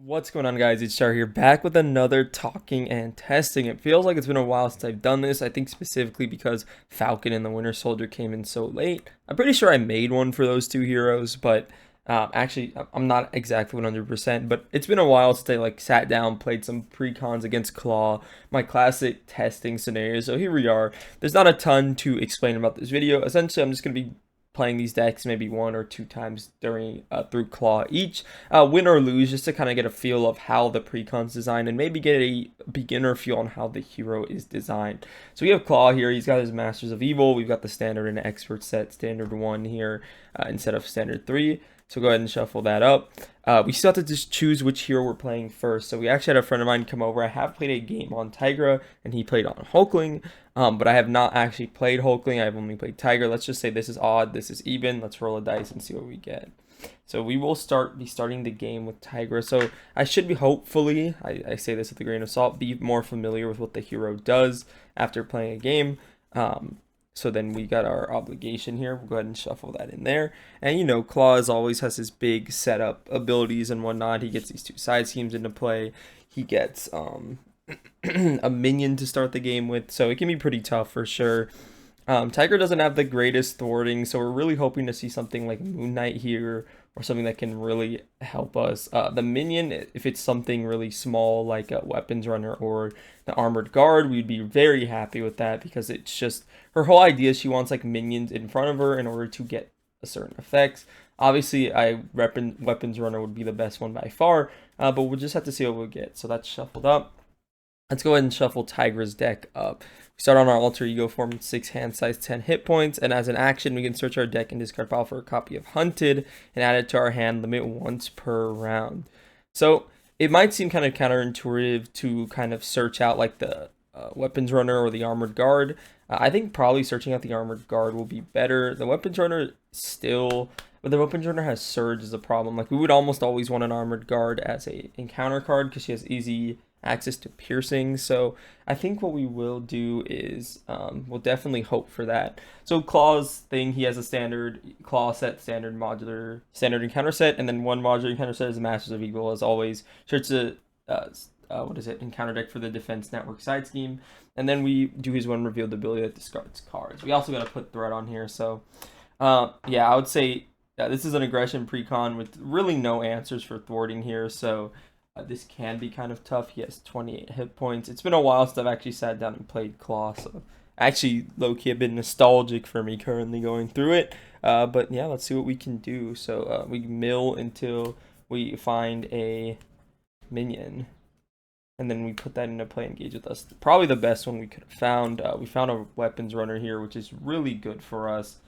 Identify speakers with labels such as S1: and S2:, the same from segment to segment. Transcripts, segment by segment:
S1: What's going on, guys? It's Charr here, back with another talking and testing. It feels like it's been a while since I've done this. I think specifically because Falcon and the Winter Soldier came in so late. I'm pretty sure I made one for those two heroes, but actually, I'm not exactly 100%. But it's been a while since I sat down, played some precons against Klaw, my classic testing scenario. So here we are. There's not a ton to explain about this video. Essentially, I'm just gonna be playing these decks maybe one or two times during through Klaw each, win or lose, just to kind of get a feel of how the precon's designed and maybe get a beginner feel on how the hero is designed. So we have Klaw here. He's got his Masters of Evil. We've got the standard and expert set, standard 1 here instead of standard 3. So go ahead and shuffle that up. We still have to just choose which hero we're playing first. So we actually had a friend of mine come over. I have played a game on Tigra, and he played on Hulkling. But I have not actually played Hulkling. I've only played Tigra. Let's just say this is odd, this is even. Let's roll a dice and see what we get. So we will be starting the game with Tigra. So I should be, hopefully, I say this with a grain of salt, be more familiar with what the hero does after playing a game. So then we got our obligation here. We'll go ahead and shuffle that in there. And you know, Klaw as always has his big setup abilities and whatnot. He gets these two side schemes into play. He gets a minion to start the game with, so it can be pretty tough for sure. Tiger doesn't have the greatest thwarting, so we're really hoping to see something like Moon Knight here, or something that can really help us. The minion, if it's something really small like a weapons runner or the armored guard, we'd be very happy with that, because it's just her whole idea. She wants like minions in front of her in order to get a certain effects. Obviously, weapons runner would be the best one by far, but we'll just have to see what we'll get. So that's shuffled up. Let's go ahead and shuffle Tigra's deck up. We start on our alter ego form with 6 hand size, 10 hit points, and as an action, we can search our deck and discard pile for a copy of Hunted and add it to our hand limit once per round. So it might seem kind of counterintuitive to kind of search out like the weapons runner or the armored guard. I think probably searching out the armored guard will be better. The weapons runner still, but the weapons runner has surge as a problem. Like, we would almost always want an armored guard as a encounter card because she has easy access to piercing. So I think what we will do is we'll definitely hope for that. So Klaw's thing, he has a standard Klaw set, standard modular, standard encounter set, and then one modular encounter set is Masters of Evil as always. Sure, it's a what is it, encounter deck for the defense network side scheme, and then we do his one revealed ability that discards cards. We also got to put threat on here. So yeah, I would say this is an aggression precon with really no answers for thwarting here. So this can be kind of tough. He has 28 hit points. It's been a while since I've actually sat down and played Klaw, so actually low-key a bit nostalgic for me currently going through it. But yeah, let's see what we can do. So we mill until we find a minion, and then we put that into play, engage with us. Probably the best one we could have found. We found a weapons runner here, which is really good for us.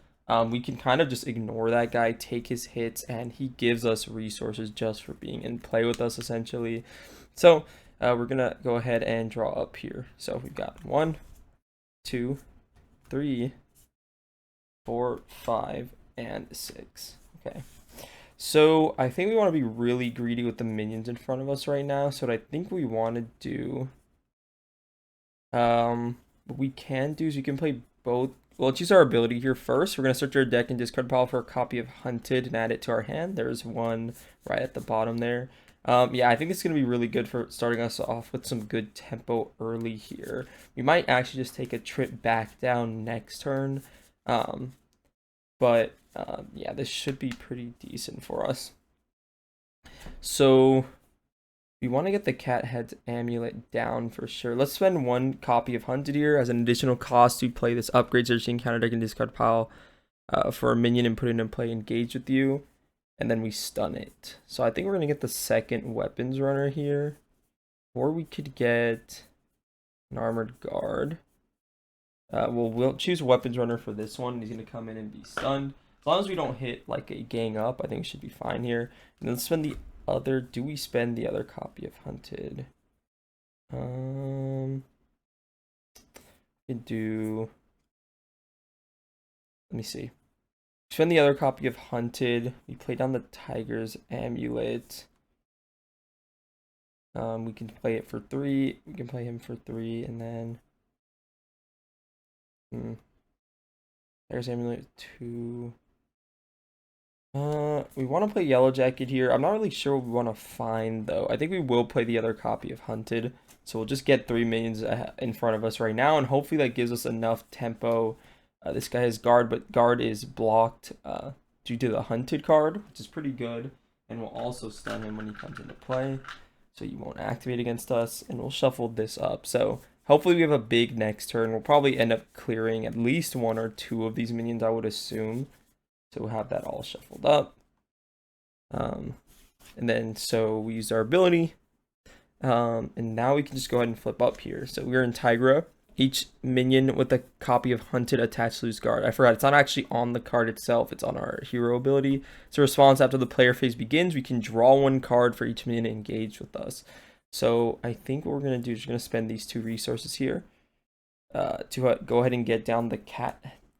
S1: We can kind of just ignore that guy, take his hits, and he gives us resources just for being in play with us, essentially. So we're going to go ahead and draw up here. So we've got 1, 2, 3, 4, 5, and 6. Okay. So I think we want to be really greedy with the minions in front of us right now. So what I think we want to do, what we can do is we can play both. Well, let's use our ability here first. We're going to search our deck and discard pile for a copy of Hunted and add it to our hand. There's one right at the bottom there. Yeah, I think it's going to be really good for starting us off with some good tempo early here. We might actually just take a trip back down next turn. But yeah, this should be pretty decent for us. So we want to get the cat head's amulet down for sure. Let's spend 1 copy of Hunted here as an additional cost to play this upgrade searching counter deck and discard pile for a minion and put it in play, engage with you, and then we stun it. So I think we're going to get the second weapons runner here, or we could get an armored guard. We'll choose weapons runner for this one. He's going to come in and be stunned. As long as we don't hit like a gang up, I think we should be fine here. And then spend the other, do we spend the other copy of Hunted? We could do, let me see. Spend the other copy of Hunted. We play down the Tiger's amulet. We can play it for 3. We can play him for 3, and then Tiger's amulet 2. We want to play Yellow Jacket here. I'm not really sure what we want to find though. I think we will play the other copy of Hunted. So we'll just get 3 minions in front of us right now, and hopefully that gives us enough tempo. This guy has guard, but guard is blocked due to the Hunted card, which is pretty good. And we'll also stun him when he comes into play, so you won't activate against us. And we'll shuffle this up. So hopefully we have a big next turn. We'll probably end up clearing at least 1 or 2 of these minions, I would assume. So we'll have that all shuffled up. And then so we used our ability. And now we can just go ahead and flip up here. So we're in Tigra. Each minion with a copy of Hunted attached to lose guard. I forgot, it's not actually on the card itself. It's on our hero ability. So response after the player phase begins, we can draw 1 card for each minion engaged with us. So I think what we're going to do is we're going to spend these 2 resources here to go ahead and get down the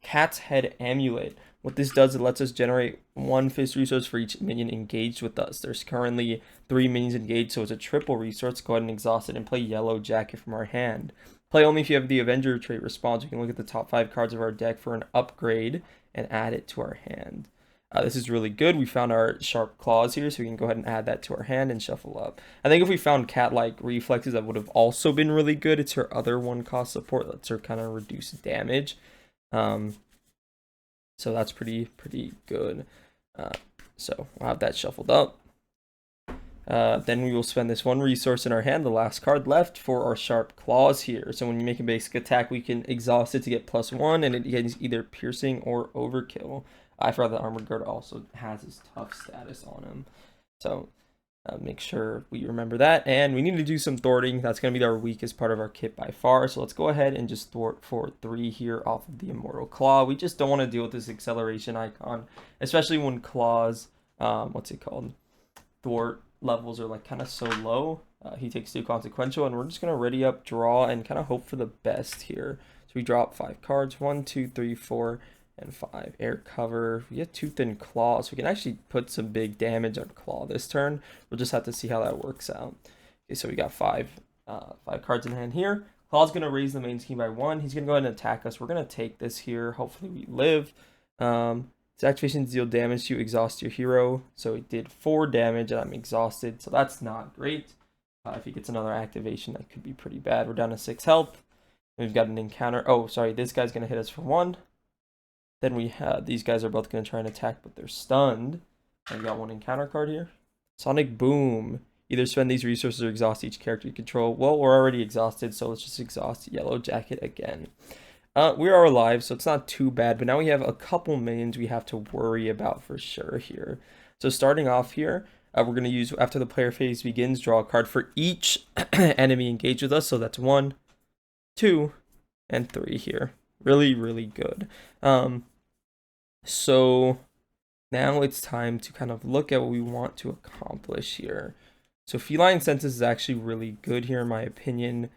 S1: Cat's Head Amulet. What this does, it lets us generate 1 fist resource for each minion engaged with us. There's currently 3 minions engaged, so it's a triple resource. Go ahead and exhaust it and play Yellow Jacket from our hand. Play only if you have the Avenger trait response. We can look at the top 5 cards of our deck for an upgrade and add it to our hand. This is really good. We found our sharp claws here, so we can go ahead and add that to our hand and shuffle up. I think if we found cat-like reflexes, that would have also been really good. It's her other 1-cost support. Lets her kind of reduce damage. So that's pretty good. So we'll have that shuffled up. Then we will spend this 1 resource in our hand, the last card left, for our sharp claws here. So when you make a basic attack, we can exhaust it to get +1, and it gets either piercing or overkill. I forgot the armored guard also has his tough status on him. So make sure we remember that. And we need to do some thwarting. That's going to be our weakest part of our kit by far. So let's go ahead and just thwart for 3 here off of the Immortal Klaw. We just don't want to deal with this acceleration icon, especially when Klaw's, what's it called? Thwart levels are like kind of so low. He takes 2 consequential, and we're just going to ready up, draw, and kind of hope for the best here. So we drop 5 cards, 1, 2, 3, 4, and 5. Air cover. We have Tooth and Claw, so we can actually put some big damage on Claw this turn. We'll just have to see how that works out. Okay, so we got 5 cards in hand here. Claw's going to raise the main scheme by 1. He's going to go ahead and attack us. We're going to take this here. Hopefully we live. His activations deal damage to exhaust your hero. So he did 4 damage, and I'm exhausted. So that's not great. If he gets another activation, that could be pretty bad. We're down to 6 health. We've got an encounter. Oh, sorry. This guy's going to hit us for 1. Then we have, these guys are both going to try and attack, but they're stunned. I've got 1 encounter card here. Sonic Boom. Either spend these resources or exhaust each character you control. Well, we're already exhausted, so let's just exhaust Yellow Jacket again. We are alive, so it's not too bad, but now we have a couple minions we have to worry about for sure here. So starting off here, we're going to use, after the player phase begins, draw a card for each enemy engaged with us. So that's 1, 2, and 3 here. Really good. So now it's time to kind of look at what we want to accomplish here. So Feline Senses is actually really good here in my opinion,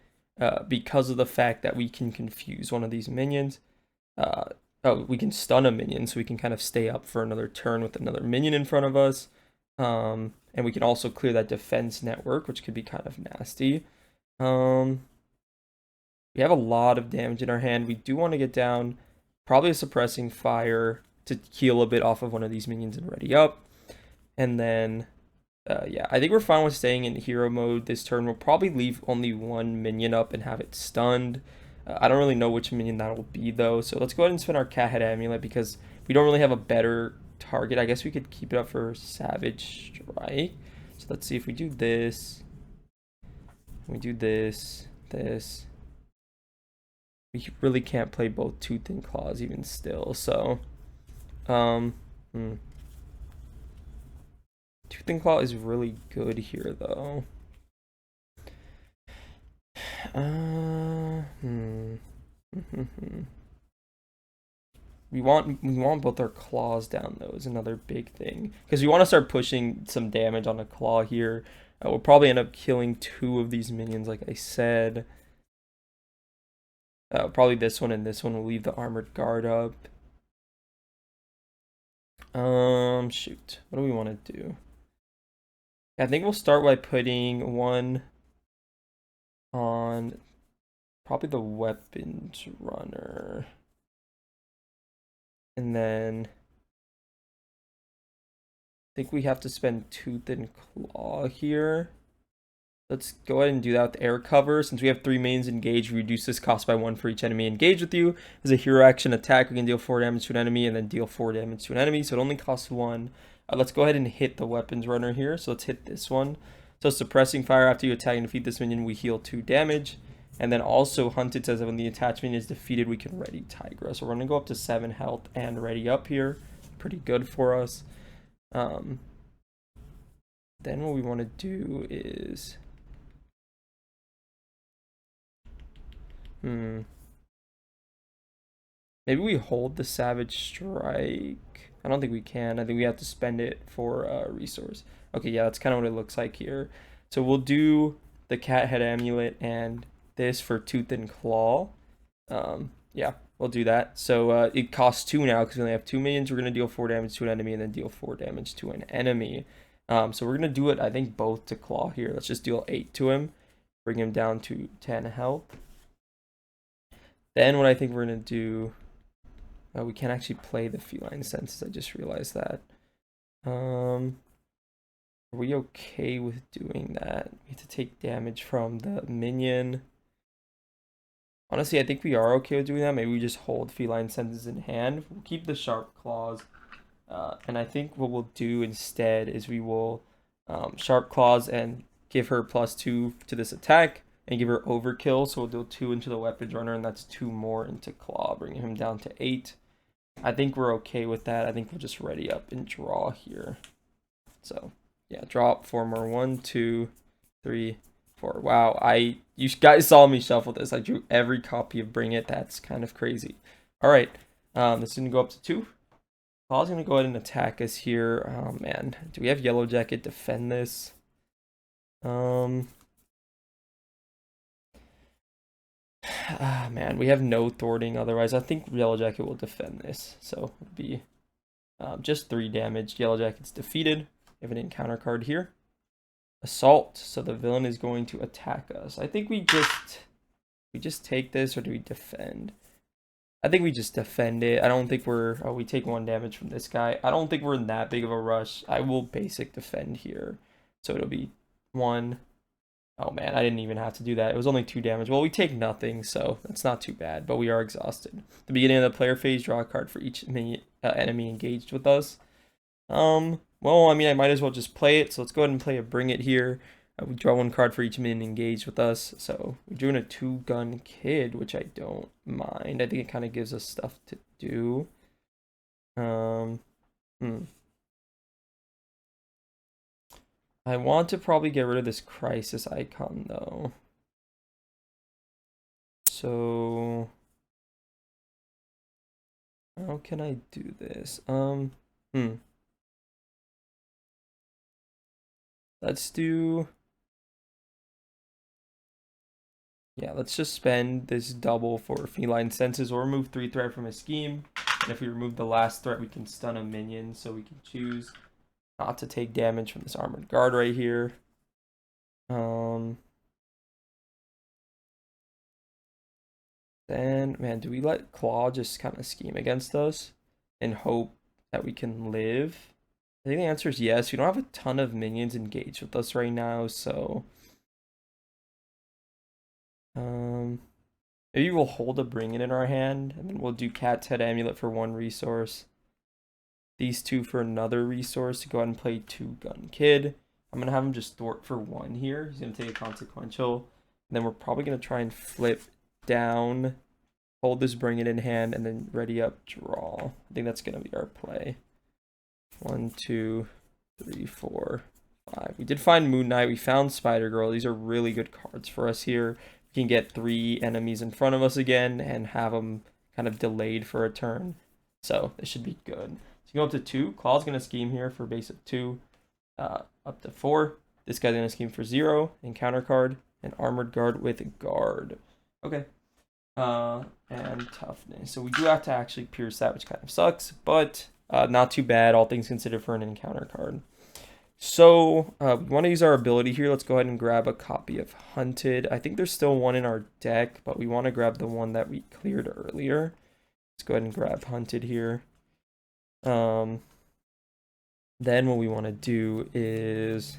S1: because of the fact that we can confuse one of these minions. We can stun a minion, so we can kind of stay up for another turn with another minion in front of us. And we can also clear that defense network, which could be kind of nasty. We have a lot of damage in our hand. We do want to get down probably a suppressing fire to heal a bit off of one of these minions and ready up. And then, yeah, I think we're fine with staying in hero mode this turn. We'll probably leave only 1 minion up and have it stunned. I don't really know which minion that will be, though. So let's go ahead and spin our Cat Head Amulet because we don't really have a better target. I guess we could keep it up for Savage Strike. So let's see if we do this. We do this. We really can't play both Tooth and Claws even still, so Tooth and Claw is really good here though. We want both our claws down though is another big thing, because we want to start pushing some damage on a claw here. We'll probably end up killing 2 of these minions like I said. Probably this one and this one will leave the armored guard up. Shoot. What do we want to do? I think we'll start by putting 1 on probably the weapons runner. And then think we have to spend Tooth and Claw here. Let's go ahead and do that with air cover. Since we have 3 mains engaged, we reduce this cost by 1 for each enemy engaged with you. As a hero action attack, we can deal 4 damage to an enemy and then deal 4 damage to an enemy. So it only costs 1. Let's go ahead and hit the weapons runner here. So let's hit this one. So suppressing fire after you attack and defeat this minion, we heal 2 damage. And then also Hunted says that when the attachment is defeated, we can ready Tigra. So we're going to go up to 7 health and ready up here. Pretty good for us. Then what we want to do is... Maybe we hold the Savage Strike. I don't think we can. I think we have to spend it for a resource. Okay, yeah, that's kind of what it looks like here. So we'll do the Cat Head Amulet and this for Tooth and Claw. Yeah, we'll do that. So it costs 2 now because we only have 2 minions. We're going to deal 4 damage to an enemy and then deal 4 damage to an enemy. So we're going to do it, I think, both to Claw here. Let's just deal 8 to him. Bring him down to 10 health. Then what I think we're going to do... we can't actually play the feline senses. I just realized that. Are we okay with doing that? We have to take damage from the minion. Honestly, I think we are okay with doing that. Maybe we just hold feline senses in hand. We'll keep the sharp claws. And I think what we'll do instead is we will sharp claws and give her +2 to this attack. And give her overkill, so we'll deal 2 into the weapons runner, and that's 2 more into Claw, bringing him down to 8. I think we're okay with that. I think we'll just ready up and draw here. So, yeah, draw up 4 more. 1, 2, 3, 4. Wow, you guys saw me shuffle this. I drew every copy of Bring It. That's kind of crazy. All right, this is going to go up to 2. Claw's going to go ahead and attack us here. Oh, man. Do we have Yellow Jacket defend this? Man, we have no thwarting otherwise. I think Yellow Jacket will defend this. So it'll be just 3 damage. Yellow Jacket's defeated. We have an encounter card here. Assault. So the villain is going to attack us. I think we just take this, or do we defend? I think we just defend it. I don't think we're... Oh, we take 1 damage from this guy. I don't think we're in that big of a rush. I will basic defend here. So it'll be 1... Oh man, I didn't even have to do that. It was only 2 damage. Well, we take nothing, so that's not too bad, but we are exhausted. At the beginning of the player phase, draw a card for each enemy engaged with us. Well, I mean, I might as well just play it, so let's go ahead and play a Bring It here. We draw 1 card for each minion engaged with us, so we're doing a 2-gun kid, which I don't mind. I think it kind of gives us stuff to do. I want to probably get rid of this crisis icon though. So how can I do this? Let's do... Yeah, let's just spend this double for feline senses or remove 3 threat from a scheme. And if we remove the last threat, we can stun a minion, so we can choose not to take damage from this armored guard right here. Then, man, do we let Klaw just kind of scheme against us and hope that we can live? I think the answer is yes. We don't have a ton of minions engaged with us right now, so... maybe we'll hold a Bring It in our hand, and then we'll do Cat's Head Amulet for 1 resource. These 2 for another resource to go ahead and play 2-gun kid. I'm going to have him just thwart for 1 here. He's going to take a consequential. And then we're probably going to try and flip down, hold this Bring It in hand, and then ready up, draw. I think that's going to be our play. 1, 2, 3, 4, 5. We did find Moon Knight. We found Spider Girl. These are really good cards for us here. We can get 3 enemies in front of us again and have them kind of delayed for a turn. So this should be good. So you go up to 2. Claw's going to scheme here for base of 2. Up to 4. This guy's going to scheme for 0. Encounter card. An armored guard with a guard. Okay. And toughness. So we do have to actually pierce that, which kind of sucks. But not too bad, all things considered, for an encounter card. So we want to use our ability here. Let's go ahead and grab a copy of Hunted. I think there's still 1 in our deck, but we want to grab the one that we cleared earlier. Let's go ahead and grab Hunted here. Then what we want to do is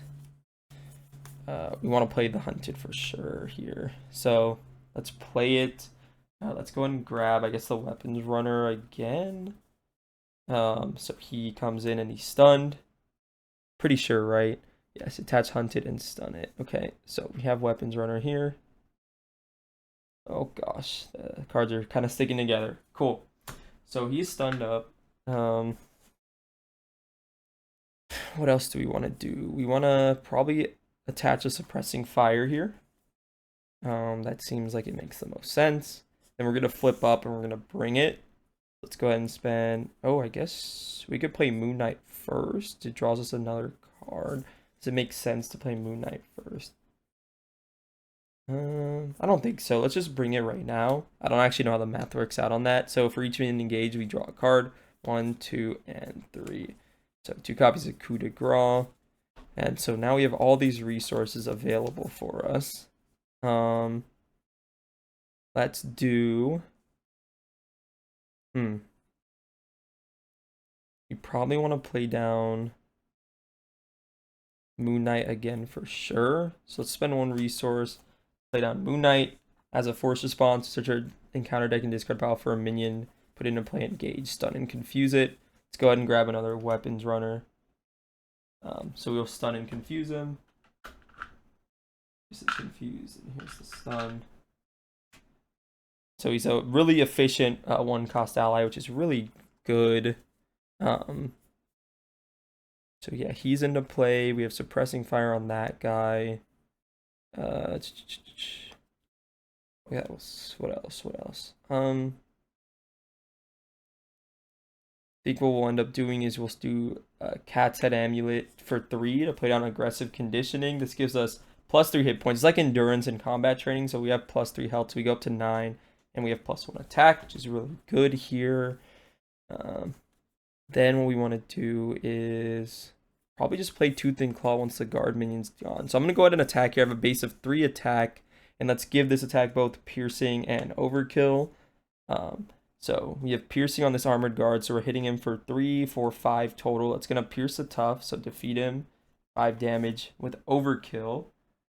S1: we want to play the hunted for sure here. So let's play it. Let's go and grab, I guess, the weapons runner again. So he comes in and he's stunned. Pretty sure, right? Yes, attach hunted and stun it. Okay, so we have weapons runner here. Oh gosh, the cards are kind of sticking together. Cool. So he's stunned up. What else do we want to do? We want to probably attach a suppressing fire here. That seems like it makes the most sense. Then we're gonna flip up and we're gonna bring it. Let's go ahead and spend. Oh, I guess we could play Moon Knight first. It draws us another card. Does it make sense to play Moon Knight first? I don't think so. Let's just bring it right now. I don't actually know how the math works out on that. So for each minion engaged, we draw a card. 1, 2, and 3. So 2 copies of Coup de Grace. And so now we have all these resources available for us. Let's do... You probably want to play down Moon Knight again for sure. So let's spend 1 resource. Play down Moon Knight as a force response. Search your encounter deck and discard pile for a minion. Put it into play, engage, stun, and confuse it. Let's go ahead and grab another weapons runner. So we'll stun and confuse him. Here's the confuse, and here's the stun. So he's a really efficient 1-cost ally, which is really good. So yeah, he's into play. We have suppressing fire on that guy. What else? What else? I think what we'll end up doing is we'll do Cat's Head Amulet for 3 to play down aggressive conditioning. This gives us +3 hit points. It's like endurance and combat training, so we have +3 health, so we go up to 9, and we have +1 attack, which is really good here. Then what we want to do is probably just play Tooth and Claw once the guard minion's gone. So I'm going to go ahead and attack here. I have a base of 3 attack, and let's give this attack both piercing and overkill. So we have piercing on this armored guard, so we're hitting him for 3, 4, 5 total. It's going to pierce the tough, so defeat him, 5 damage with overkill.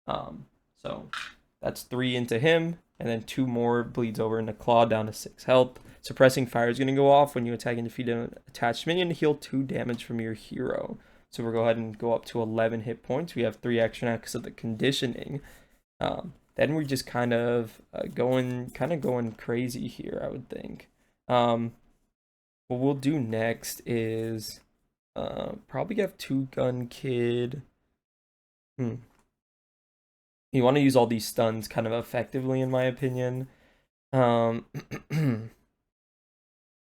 S1: So that's 3 into him, and then 2 more bleeds over into Claw down to 6 health. Suppressing fire is going to go off when you attack and defeat an attached minion to heal 2 damage from your hero. So we'll go ahead and go up to 11 hit points. We have 3 extra now because of the conditioning. Then we're just kind of going crazy here, I would think. What we'll do next is probably have 2-gun kid. You want to use all these stuns kind of effectively, in my opinion.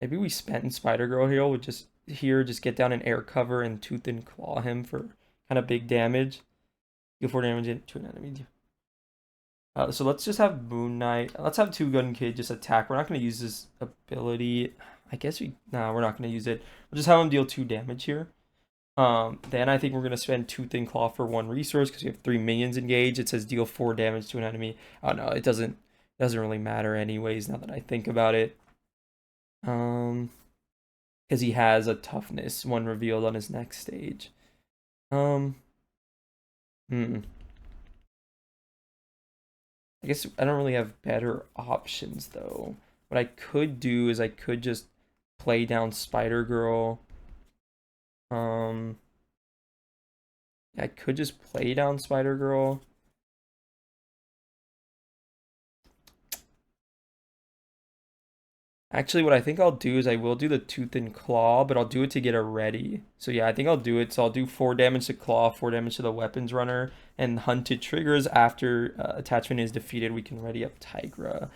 S1: Maybe we spend Spider Girl here, just get down an air cover and Tooth and Claw him for kind of big damage. Deal 4 damage to an enemy. So let's just have Moon Knight. Let's have 2-gun kid just attack. We're not going to use this ability. I guess we're not going to use it. We'll just have him deal 2 damage here. Then I think we're going to spend Tooth and Claw for 1 resource because we have 3 minions engaged. It says deal 4 damage to an enemy. Oh no, it doesn't really matter anyways now that I think about it. Because he has a toughness, 1 revealed on his next stage. I guess I don't really have better options though. What I could do is I could just play down Spider Girl. I could just play down Spider Girl. Actually, what I think I'll do is I will do the Tooth and Claw, but I'll do it to get her ready. So yeah, I think I'll do it. So I'll do 4 damage to Claw, 4 damage to the weapons runner, and hunted triggers after attachment is defeated. We can ready up Tigra.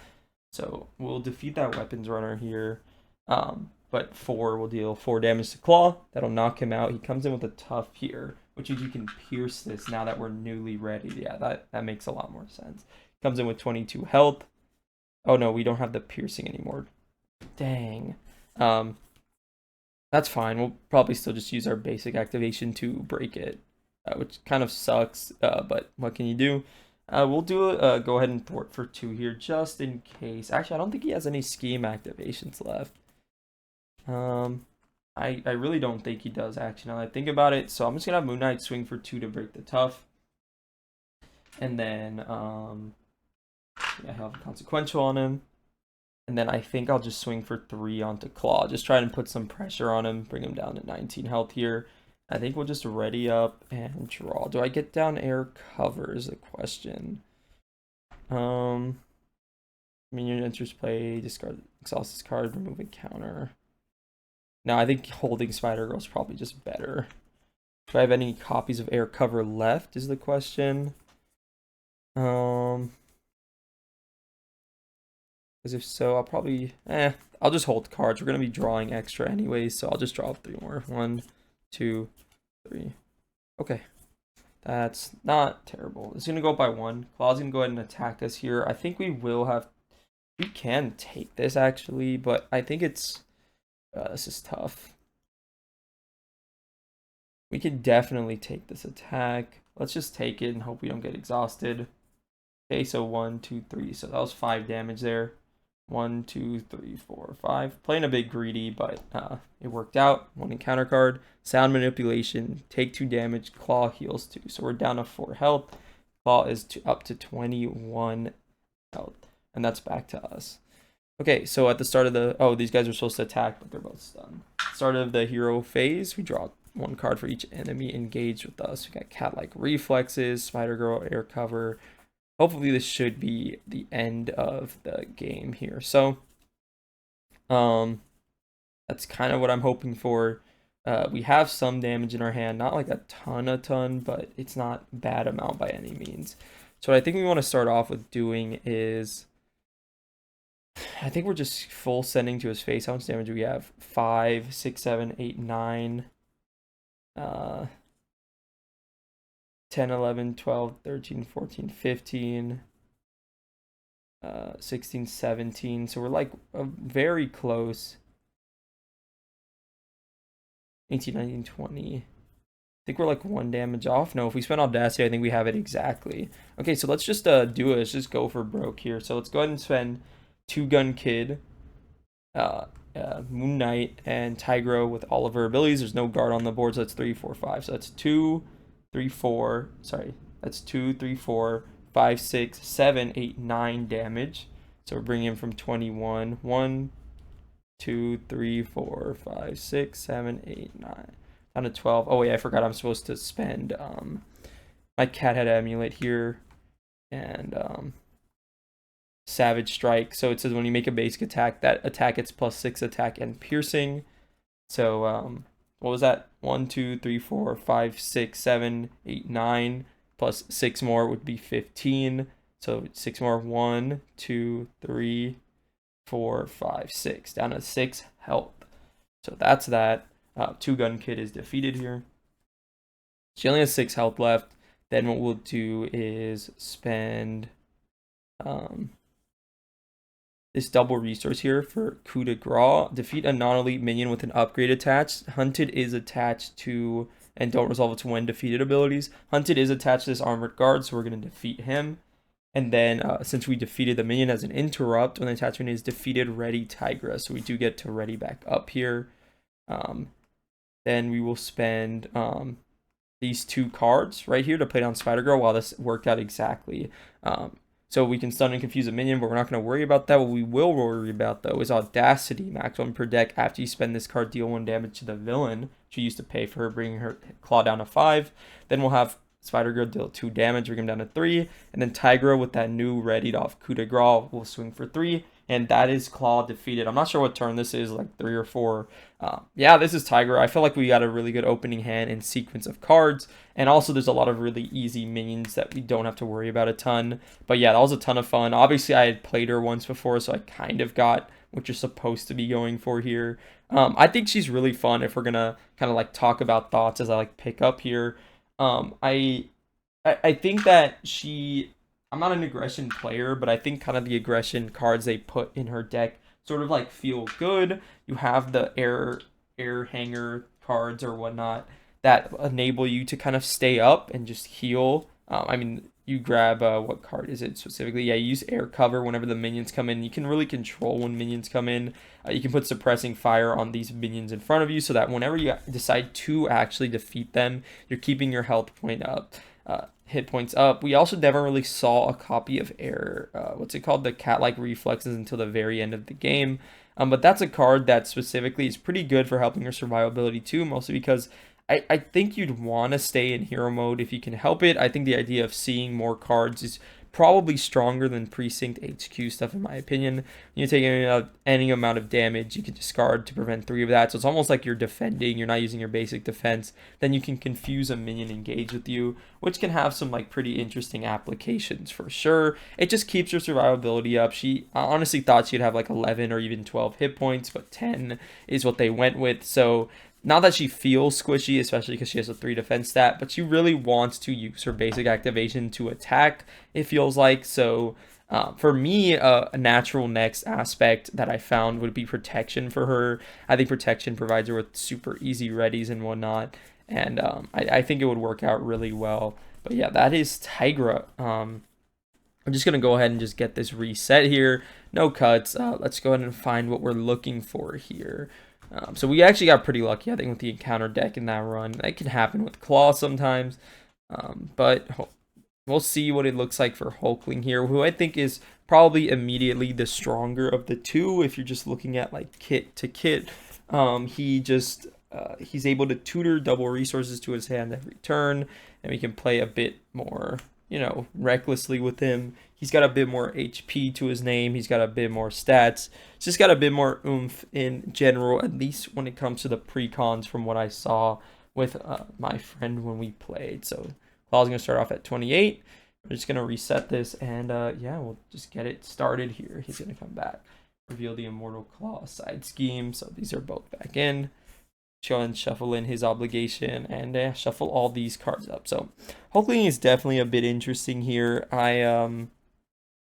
S1: So we'll defeat that weapons runner here. But 4 will deal 4 damage to Claw. That'll knock him out. He comes in with a tough here, which means you can pierce this now that we're newly ready. Yeah, that makes a lot more sense. Comes in with 22 health. Oh no, we don't have the piercing anymore. Dang. That's fine. We'll probably still just use our basic activation to break it, which kind of sucks, but what can you do? We'll do go ahead and thwart for 2 here just in case. Actually, I don't think he has any scheme activations left. I really don't think he does, actually, now that I think about it. So I'm just going to have Moon Knight swing for 2 to break the tough. And then, yeah, he'll have a consequential on him. And then I think I'll just swing for 3 onto Klaw. Just try and put some pressure on him, bring him down to 19 health here. I think we'll just ready up and draw. Do I get down air cover is the question. Minion enters play, discard, exhaust this card, remove a counter. No, I think holding Spider-Girl is probably just better. Do I have any copies of air cover left is the question. Because if so, I'll probably, I'll just hold cards. We're going to be drawing extra anyways, so I'll just draw 3 more. 1, 2, 3. Okay. That's not terrible. It's going to go up by 1. Claw's going to go ahead and attack us here. I think we can take this actually, but I think it's, this is tough. We could definitely take this attack. Let's just take it and hope we don't get exhausted. Okay, so 1, 2, 3. So that was 5 damage there. 1, 2, 3, 4, 5. Playing a bit greedy, but it worked out. 1 encounter card. Sound manipulation. Take 2 damage. Klaw heals 2. So we're down to 4 health. Klaw is up to 21 health. And that's back to us. Okay, so at the start of the... Oh, these guys are supposed to attack, but they're both stunned. Start of the hero phase, we draw 1 card for each enemy engaged with us. We got cat-like reflexes, Spider-Girl, air cover. Hopefully this should be the end of the game here. So, that's kind of what I'm hoping for. We have some damage in our hand, not like a ton, but it's not bad amount by any means. So what I think we want to start off with doing is, I think we're just full sending to his face. How much damage do we have? 5, 6, 7, 8, 9, 10, 11, 12, 13, 14, 15, 16, 17. So we're like very close. 18, 19, 20. I think we're like 1 damage off. No, if we spend Audacity, I think we have it exactly. Okay, so let's just do it. Let's just go for broke here. So let's go ahead and spend 2 Gun Kid, Moon Knight, and Tigra with all of her abilities. There's no guard on the board, so that's 3, 4, 5. So that's 2, 3, 4. Sorry, that's 2, 3, 4, 5, 6, 7, 8, 9 damage. So we're bringing him from 21. 1, 2, 3, 4, 5, 6, 7, 8, 9. Down to 12. Oh, yeah, I forgot I'm supposed to spend my cat head emulate here and Savage Strike. So it says when you make a basic attack, that attack gets +6 attack and piercing. So what was that? 1, 2, 3, 4, 5, 6, 7, 8, 9 plus 6 more would be 15. So 6 more. 1, 2, 3, 4, 5, 6. Down to 6 health. So that's that. 2 Gun Kid is defeated here. She only has 6 health left. Then what we'll do is spend this double resource here for coup de grace. Defeat a non-elite minion with an upgrade attached. Hunted is attached to, and don't resolve its when defeated abilities. Hunted is attached to this armored guard, so we're going to defeat him. And then since we defeated the minion as an interrupt, when the attachment is defeated, ready Tigra. So we do get to ready back up here. Then we will spend these 2 cards right here to play down Spider-Girl. While this worked out exactly. So we can stun and confuse a minion, but we're not going to worry about that. What we will worry about, though, is Audacity. Maximum per deck. After you spend this card, deal 1 damage to the villain. She used to pay for her, bringing her Claw down to 5. Then we'll have Spider-Girl deal 2 damage, bring him down to 3. And then Tigra with that new readied off coup de grace will swing for 3. And that is Klaw defeated. I'm not sure what turn this is, like 3 or 4. Yeah, this is Tigra. I feel like we got a really good opening hand and sequence of cards. And also there's a lot of really easy minions that we don't have to worry about a ton. But yeah, that was a ton of fun. Obviously, I had played her once before, so I kind of got what you're supposed to be going for here. I think she's really fun if we're going to kind of like talk about thoughts as I like pick up here. I think that I'm not an aggression player, but I think kind of the aggression cards they put in her deck sort of like feel good. You have the air hanger cards or whatnot that enable you to kind of stay up and just heal. I mean, you grab, what card is it specifically? Yeah, you use air cover whenever the minions come in. You can really control when minions come in. You can put suppressing fire on these minions in front of you so that whenever you decide to actually defeat them, you're keeping your health point up, hit points up. We also never really saw a copy of air, what's it called? The cat-like reflexes until the very end of the game. But that's a card that specifically is pretty good for helping your survivability too, mostly because I think you'd want to stay in hero mode if you can help it. I think the idea of seeing more cards is probably stronger than precinct HQ stuff in my opinion. You take any amount of damage, you can discard to prevent 3 of that. So it's almost like you're defending, you're not using your basic defense. Then you can confuse a minion engage with you, which can have some like pretty interesting applications for sure. It just keeps your survivability up. I honestly thought she'd have like 11 or even 12 hit points, but 10 is what they went with. So not that she feels squishy, especially because she has a 3 defense stat, but she really wants to use her basic activation to attack, it feels like. So for me, a natural next aspect that I found would be protection for her. I think protection provides her with super easy readies and whatnot, and I think it would work out really well. But yeah, that is Tigra. I'm just going to go ahead and just get this reset here. No cuts. Let's go ahead and find what we're looking for here. So we actually got pretty lucky, I think, with the encounter deck in that run. That can happen with Klaw sometimes, but we'll see what it looks like for Hulkling here, who I think is probably immediately the stronger of the two. If you're just looking at like kit to kit, he's able to tutor double resources to his hand every turn, and we can play a bit more, you know, recklessly with him. He's got a bit more HP to his name. He's got a bit more stats. He's just got a bit more oomph in general, at least when it comes to the precons from what I saw with my friend when we played. So Claw's going to start off at 28. We're just going to reset this, and yeah, we'll just get it started here. He's going to come back, reveal the Immortal Claw side scheme. So these are both back in. Go and shuffle in his obligation and shuffle all these cards up. So Hulkling is definitely a bit interesting here. I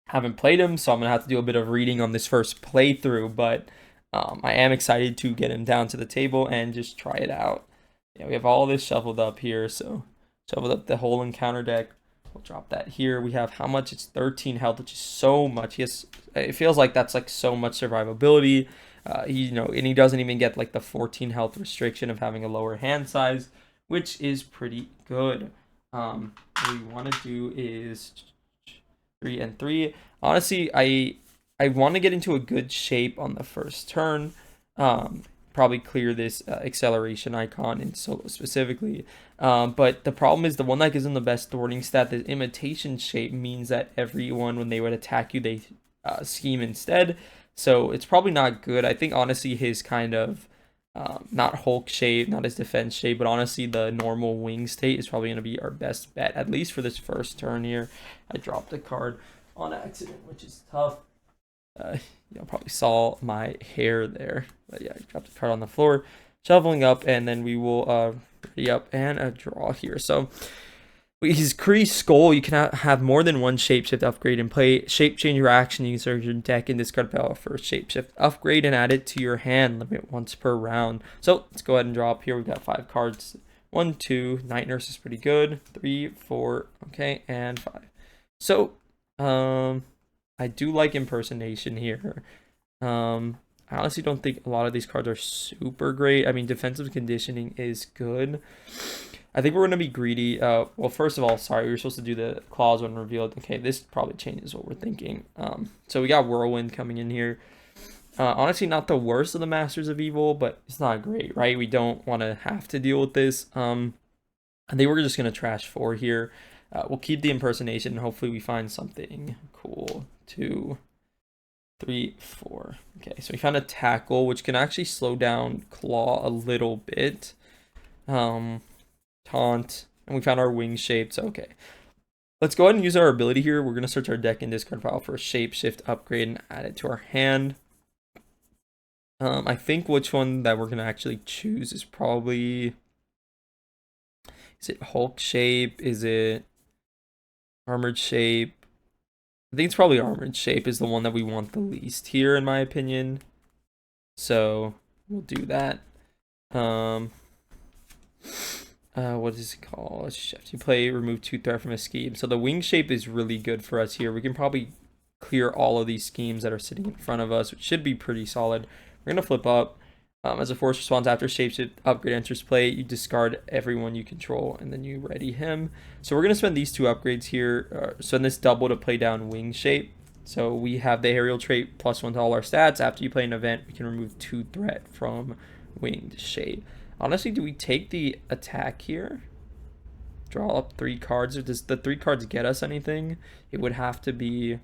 S1: haven't played him, so I'm gonna have to do a bit of reading on this first playthrough, but I am excited to get him down to the table and just try it out. Yeah, we have all this shuffled up here, so shuffled up the whole encounter deck. We'll drop that here. We have how much? It's 13 health, which is so much. It feels like that's like so much survivability. And he doesn't even get like the 14 health restriction of having a lower hand size, which is pretty good. What we want to do is 3 and 3. Honestly, I want to get into a good shape on the first turn. Probably clear this acceleration icon in solo specifically. But the problem is the one that gives him the best thwarting stat, the imitation shape, means that everyone, when they would attack you, they scheme instead. So it's probably not good. I think honestly his kind of not Hulk shape, not his defense shape, but honestly the normal wing state is probably going to be our best bet, at least for this first turn here. I dropped a card on accident, which is tough. You probably saw my hair there, but yeah, I dropped a card on the floor, shoveling up, and then we will ready up and draw here. So his Kree Skull, you can have more than one shapeshift upgrade and play shape change your action. You can search your deck and discard power for a shapeshift upgrade and add it to your hand limit once per round. So let's go ahead and draw up here. We've got 5 cards. 1, 2, Night Nurse is pretty good. 3, 4, okay, and 5. So I do like impersonation here. I honestly don't think a lot of these cards are super great. I mean, defensive conditioning is good. I think we're going to be greedy. Well, first of all, sorry, we were supposed to do the claws when revealed. Okay, this probably changes what we're thinking. So we got Whirlwind coming in here. Honestly, not the worst of the Masters of Evil, but it's not great, right? We don't want to have to deal with this. I think we're just going to trash 4 here. We'll keep the impersonation, and hopefully we find something cool. 2, 3, 4. Okay, so we found a tackle, which can actually slow down Claw a little bit. Taunt, and we found our wing shapes. Okay, let's go ahead and use our ability here. We're going to search our deck and discard file for a shapeshift upgrade and add it to our hand. I think which one that we're going to actually choose is probably, is it Hulk shape? Is it armored shape? I think it's probably armored shape is the one that we want the least here, in my opinion. So we'll do that. what is it called? Shift. You play remove 2 threat from a scheme. So the wing shape is really good for us here. We can probably clear all of these schemes that are sitting in front of us, which should be pretty solid. We're gonna flip up. As a force response after shapeshift upgrade enters play, you discard everyone you control and then you ready him. So we're gonna spend these 2 upgrades here. Spend this double to play down wing shape. So we have the aerial trait +1 to all our stats. After you play an event, we can remove 2 threat from winged shape. Honestly, do we take the attack here? Draw up 3 cards. Or does the 3 cards get us anything? It would have to be...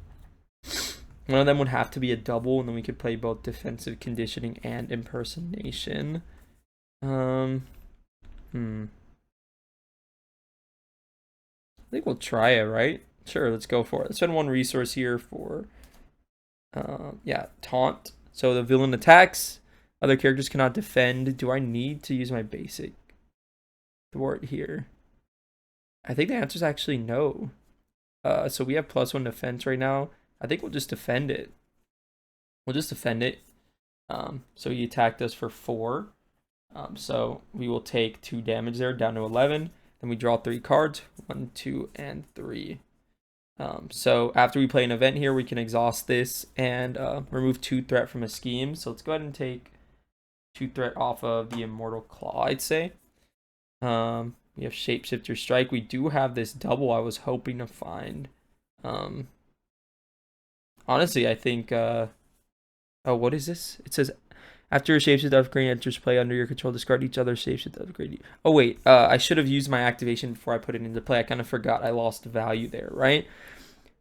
S1: One of them would have to be a double, and then we could play both defensive conditioning and impersonation. I think we'll try it, right? Sure, let's go for it. Let's spend 1 resource here for, yeah, taunt. So the villain attacks. Other characters cannot defend. Do I need to use my basic thwart here? I think the answer is actually no. So we have +1 defense right now. I think we'll just defend it. We'll just defend it. So he attacked us for 4. So we will take 2 damage there, down to 11. Then we draw 3 cards, 1, 2, and 3. So after we play an event here, we can exhaust this and remove 2 threat from a scheme. So let's go ahead and take 2 threat off of the Immortal Claw, I'd say. We have Shapeshifter Strike. We do have this double I was hoping to find. Honestly, I think, oh, what is this? It says, after a shapeshift upgrade enters play under your control, discard each other's shapeshift upgrade. Oh, wait, I should have used my activation before I put it into play. I kind of forgot I lost value there, right?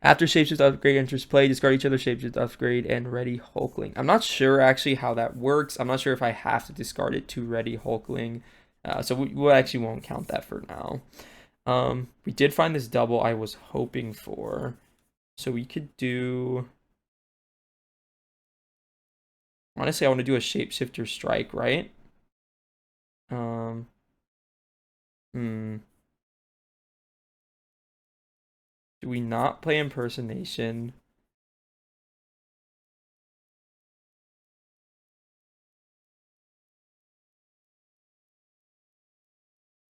S1: After shapeshift upgrade enters play, discard each other's shapeshift upgrade and ready Hulkling. I'm not sure actually how that works. I'm not sure if I have to discard it to ready Hulkling. So we actually won't count that for now. We did find this double I was hoping for. So we could do... Honestly, I want to do a Shapeshifter Strike, right? Do we not play Impersonation?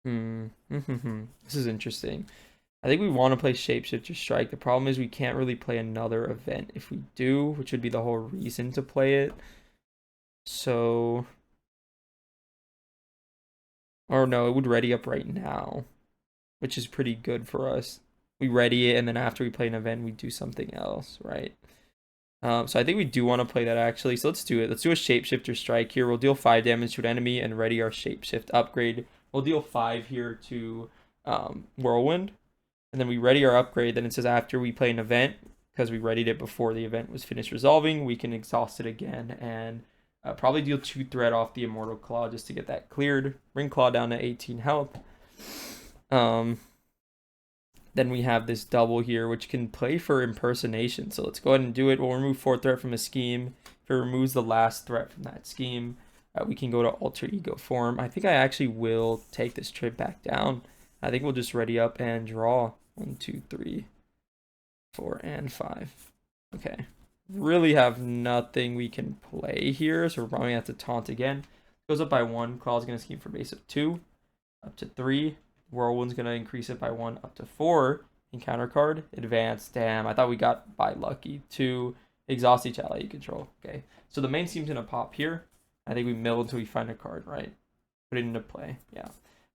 S1: This is interesting. I think we want to play Shapeshifter Strike. The problem is we can't really play another event if we do, which would be the whole reason to play it. So... Or no, it would ready up right now, which is pretty good for us. We ready it, and then after we play an event, we do something else, right? So I think we do want to play that actually. So let's do it. Let's do a Shapeshifter Strike here. We'll deal 5 damage to an enemy and ready our Shapeshift upgrade. We'll deal 5 here to Whirlwind. And then we ready our upgrade. Then it says after we play an event, because we readied it before the event was finished resolving, we can exhaust it again and probably deal 2 threat off the Immortal Claw just to get that cleared. Bring Claw down to 18 health. Then we have this double here, which can play for Impersonation. So let's go ahead and do it. We'll remove 4 threat from a scheme. If it removes the last threat from that scheme, we can go to Alter Ego form. I think I actually will take this trip back down. I think we'll just ready up and draw 1, 2, 3, 4, and 5. Okay. Really have nothing we can play here, so we're probably going to have to taunt again. Goes up by 1. Claw's going to scheme for base of 2, up to 3. Whirlwind's going to increase it by 1 up to 4. Encounter card, advance. Damn, I thought we got by lucky. 2, exhaust each ally you control. Okay, so the main scheme's going to pop here. I think we mill until we find a card, right? Put it into play, yeah.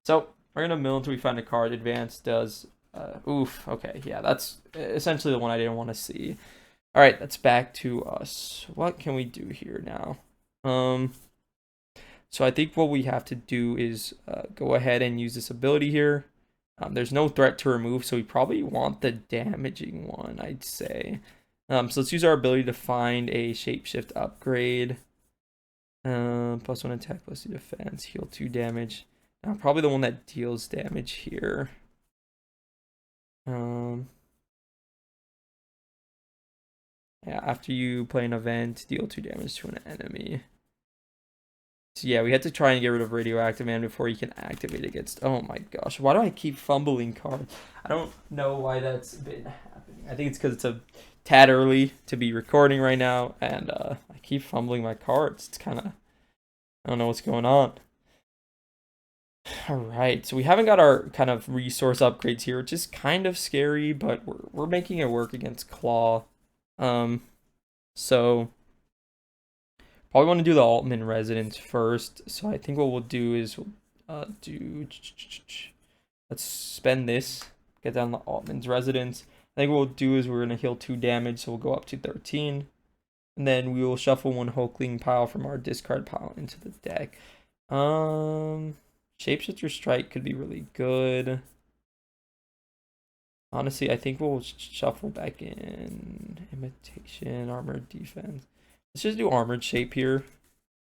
S1: So we're going to mill until we find a card. Advance does, oof, okay, yeah, that's essentially the one I didn't want to see. All right, that's back to us. What can we do here now? So I think what we have to do is go ahead and use this ability here. There's no threat to remove, so we probably want the damaging one, I'd say. So let's use our ability to find a shapeshift upgrade. +1 attack, +2 defense, heal 2 damage. Probably the one that deals damage here. Yeah, after you play an event, deal 2 damage to an enemy. So yeah, we had to try and get rid of Radioactive Man before he can activate against... Oh my gosh, why do I keep fumbling cards? I don't know why that's been happening. I think it's because it's a tad early to be recording right now, and I keep fumbling my cards. It's kind of... I don't know what's going on. All right, so we haven't got our kind of resource upgrades here, which is kind of scary, but we're making it work against Klaw. Um, so probably want to do the Altman residence first. So I think what we'll do is we'll do. Let's spend this, get down the Altman's residence. I think what we'll do is we're gonna heal 2 damage, so we'll go up to 13. And then we will shuffle 1 Hulkling pile from our discard pile into the deck. Shapeshifter Strike could be really good. Honestly, I think we'll shuffle back in Imitation, Armored Defense. Let's just do Armored Shape here.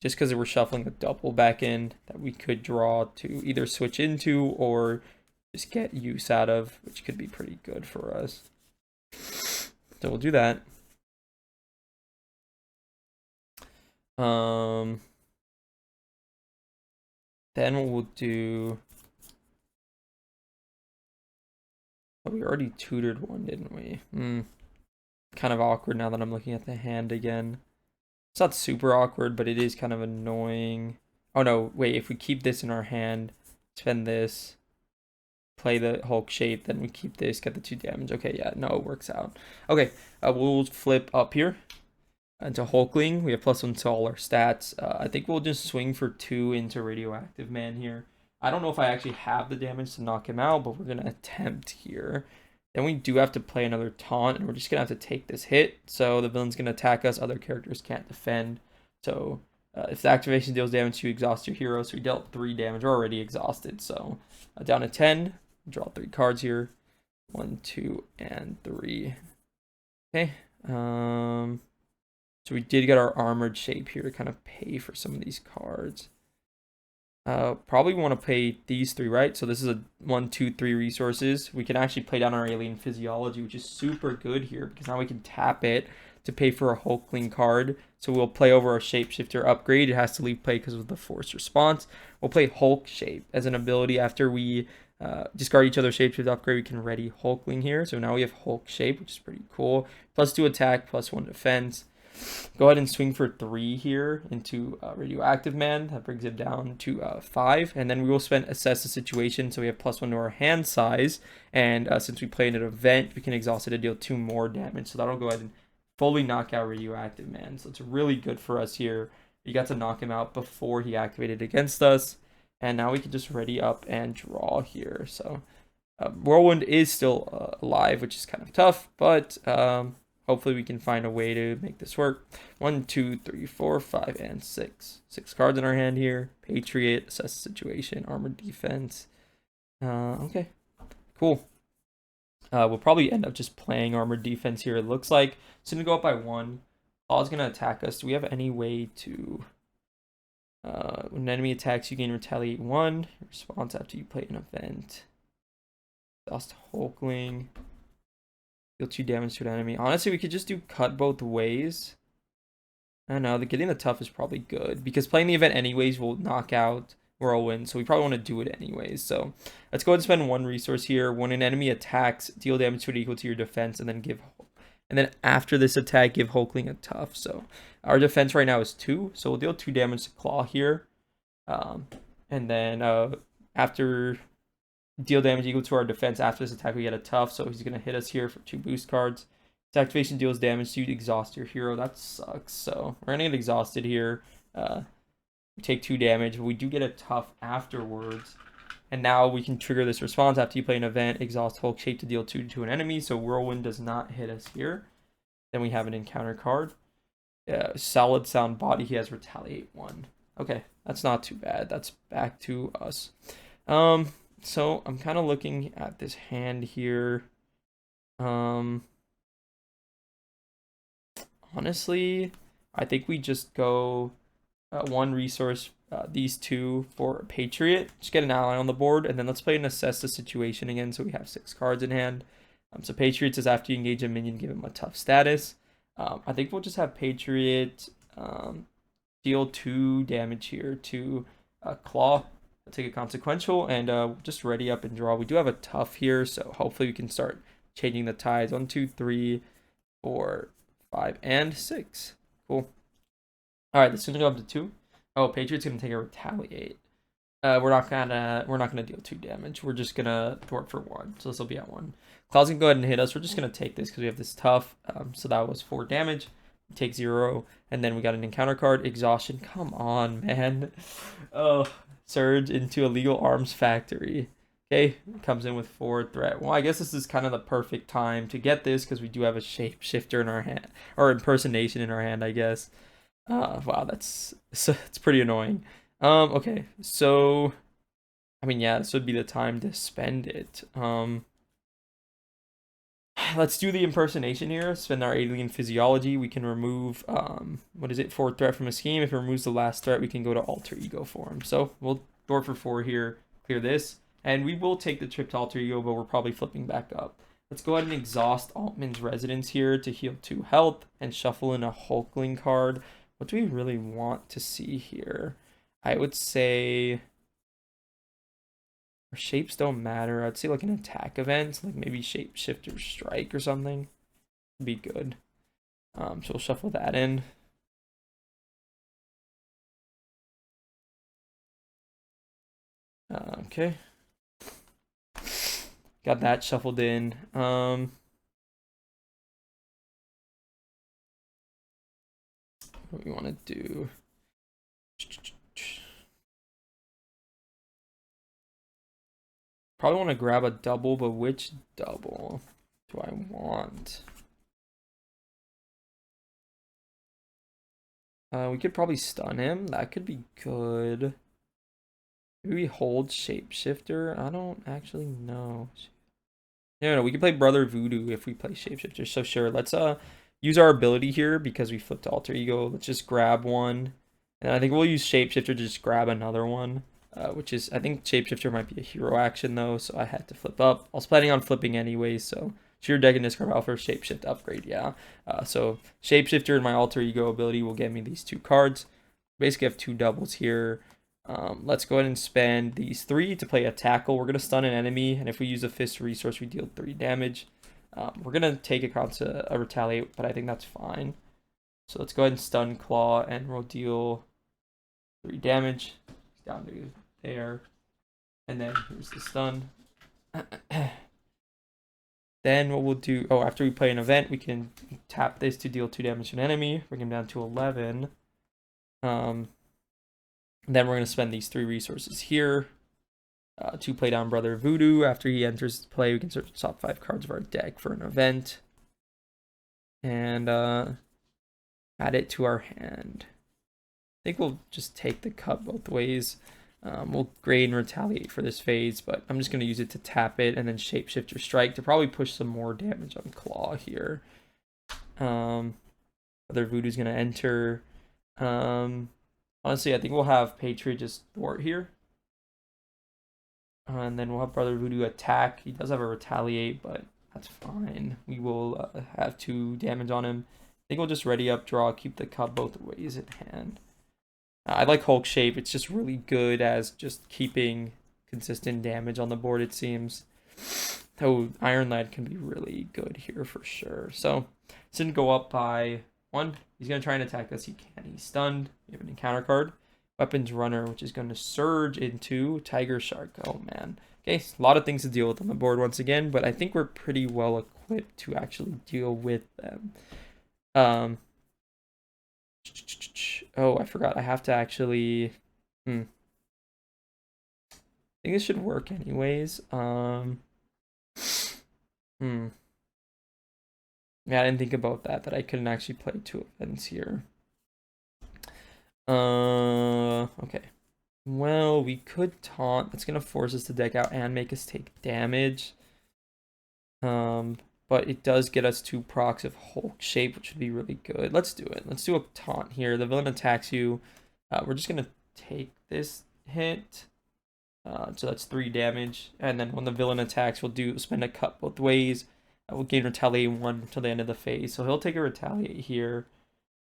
S1: Just because we're shuffling a double back in that we could draw to either switch into or just get use out of, which could be pretty good for us. So we'll do that. Then what we'll do. Oh, we already tutored one, didn't we? Kind of awkward now that I'm looking at the hand again. It's not super awkward, but it is kind of annoying. Oh no, wait, if we keep this in our hand, spend this, play the Hulk shape, then we keep this, get the 2 damage. Okay, yeah, no, it works out. Okay, we'll flip up here into Hulkling. We have +1 to all our stats. I think we'll just swing for 2 into Radioactive Man here. I don't know if I actually have the damage to knock him out, but we're going to attempt here. Then we do have to play another taunt, and we're just going to have to take this hit. So the villain's going to attack us. Other characters can't defend. So if the activation deals damage, you exhaust your hero. So we dealt 3 damage. We're already exhausted. So down to 10. Draw 3 cards here. 1, 2, and 3. Okay. So we did get our armored shape here to kind of pay for some of these cards. Probably want to pay these 3, right? So this is a 1, 2, 3 resources. We can actually play down our alien physiology, which is super good here because now we can tap it to pay for a Hulkling card. So we'll play over our shapeshifter upgrade. It has to leave play because of the forced response. We'll play Hulk shape as an ability after we discard each other's shapeshift upgrade. We can ready Hulkling here. So now we have Hulk shape, which is pretty cool. +2 attack, +1 defense. Go ahead and swing for 3 here into Radioactive Man. That brings it down to 5. And then we will spend Assess the Situation. So we have +1 to our hand size. And since we played an event, we can exhaust it to deal 2 more damage. So that'll go ahead and fully knock out Radioactive Man. So it's really good for us here. We got to knock him out before he activated against us. And now we can just ready up and draw here. So Whirlwind is still alive, which is kind of tough. But hopefully we can find a way to make this work. 1, 2, 3, 4, 5, and 6. 6 cards in our hand here. Patriot, assess the situation, armored defense. Okay, cool. We'll probably end up just playing armored defense here. It looks like it's gonna go up by 1. Claw's gonna attack us. Do we have any way to? When an enemy attacks, you gain retaliate 1. Response after you play an event. Lost Hulkling. Deal 2 damage to an enemy. Honestly, we could just do cut both ways. I don't know. Getting the tough is probably good because playing the event anyways will knock out Whirlwind. So we probably want to do it anyways. So let's go ahead and spend 1 resource here. When an enemy attacks, deal damage to it equal to your defense, and then after this attack, give Hulkling a tough. So our defense right now is 2. So we'll deal 2 damage to Klaw here. And then after deal damage equal to our defense after this attack, we get a tough. So he's going to hit us here for 2 boost cards. His activation deals damage, so you exhaust your hero. That sucks. So we're going to get exhausted here. We take 2 damage, but we do get a tough afterwards. And now we can trigger this response after you play an event, exhaust Hulk shape to deal 2 to an enemy. So Whirlwind does not hit us here. Then we have an encounter card. Solid sound body, he has retaliate 1. Okay, that's not too bad. That's back to us. So I'm kind of looking at this hand here. Honestly, I think we just go 1 resource, these 2 for Patriot. Just get an ally on the board, and then let's play and assess the situation again. So we have 6 cards in hand. So Patriot says after you engage a minion, give him a tough status. I think we'll just have Patriot deal 2 damage here to Klaw. Take a consequential and just ready up and draw. We do have a tough here, so hopefully we can start changing the tides. 1, 2, 3, 4, 5, and 6. Cool. All right, this is gonna go up to 2. Oh, Patriot's gonna take a retaliate. we're not gonna deal 2 damage. We're just gonna thwart for 1. So this will be at 1. Klaw's gonna go ahead and hit us. We're just gonna take this because we have this tough. So that was 4 damage. Take 0, and then we got an encounter card, exhaustion. Come on, man. Oh, surge into illegal arms factory. Okay, comes in with 4 threat. Well, I guess this is kind of the perfect time to get this because we do have a shapeshifter in our hand, or impersonation in our hand, I guess. Wow, it's pretty annoying. Okay, so I mean, yeah, this would be the time to spend it. Let's do the impersonation here. Spend our alien physiology. We can remove what is it? 4 threat from a scheme. If it removes the last threat, we can go to alter ego form. So we'll door for 4 here, clear this, and we will take the trip to alter ego, but we're probably flipping back up. Let's go ahead and exhaust Altman's residence here to heal 2 health and shuffle in a Hulkling card. What do we really want to see here? I would say our shapes don't matter. I'd say like an attack event, like maybe shapeshifter strike or something. Would be good. So we'll shuffle that in. Okay. Got that shuffled in. What we want to do? Probably want to grab a double, but which double do I want? We could probably stun him. That could be good. Maybe we hold shapeshifter. I don't actually know. No, we can play Brother Voodoo if we play shapeshifter. So sure, let's use our ability here because we flipped alter ego. Let's just grab one, and I think we'll use shapeshifter to just grab another one. Which is, I think shapeshifter might be a hero action though, so I had to flip up. I was planning on flipping anyways, so sheer deck and discard pile for shapeshift upgrade, yeah. So shapeshifter and my alter ego ability will get me these 2 cards. Basically have 2 doubles here. Let's go ahead and spend these 3 to play a tackle. We're gonna stun an enemy, and if we use a fist resource, we deal 3 damage. We're gonna take account to a retaliate, but I think that's fine. So let's go ahead and stun Klaw, and we'll deal 3 damage. Down to there, and then here's the stun. Then what we'll do, after we play an event, we can tap this to deal 2 damage to an enemy, bring him down to 11. Then we're going to spend these 3 resources here to play down Brother Voodoo. After he enters play, we can search the top 5 cards of our deck for an event and add it to our hand. I think we'll just take the cut both ways. We'll grade and retaliate for this phase, but I'm just going to use it to tap it and then shapeshifter strike to probably push some more damage on Klaw here. Other Voodoo's going to enter. Honestly, I think we'll have Patriot just thwart here. And then we'll have Brother Voodoo attack. He does have a retaliate, but that's fine. We will have 2 damage on him. I think we'll just ready up, draw, keep the cut both ways in hand. I like Hulk shape. It's just really good as just keeping consistent damage on the board, it seems. Though Iron Lad can be really good here for sure. So this didn't go up by 1. He's going to try and attack us. He can. He's stunned. We have an encounter card. Weapons Runner, which is going to surge into Tiger Shark. Oh, man. Okay, a lot of things to deal with on the board once again, but I think we're pretty well equipped to actually deal with them. Oh, I forgot. I have to actually. I think this should work anyways. Yeah, I didn't think about that I couldn't actually play 2 events here. Okay. Well, we could taunt. That's gonna force us to deck out and make us take damage. But it does get us 2 procs of Hulk shape, which would be really good. Let's do it. Let's do a taunt here. The villain attacks you. We're just gonna take this hit. So that's 3 damage. And then when the villain attacks, we'll spend a cut both ways. We'll gain retaliate 1 till the end of the phase. So he'll take a retaliate here.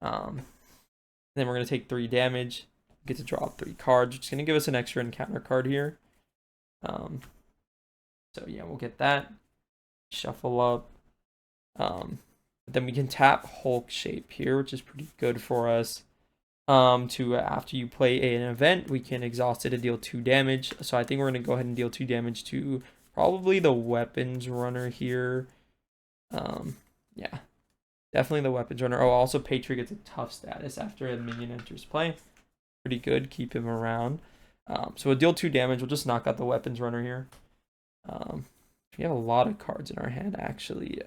S1: Then we're gonna take 3 damage. Get to draw 3 cards, which is gonna give us an extra encounter card here. So yeah, we'll get that. Shuffle up. Then we can tap Hulk shape here, which is pretty good for us. to after you play an event, we can exhaust it to deal 2 damage. So I think we're going to go ahead and deal 2 damage to probably the weapons runner here. Yeah, definitely the weapons runner. Oh, also Patriot gets a tough status after a minion enters play. Pretty good, keep him around. So we'll deal 2 damage. We'll just knock out the weapons runner here. We have a lot of cards in our hand, actually.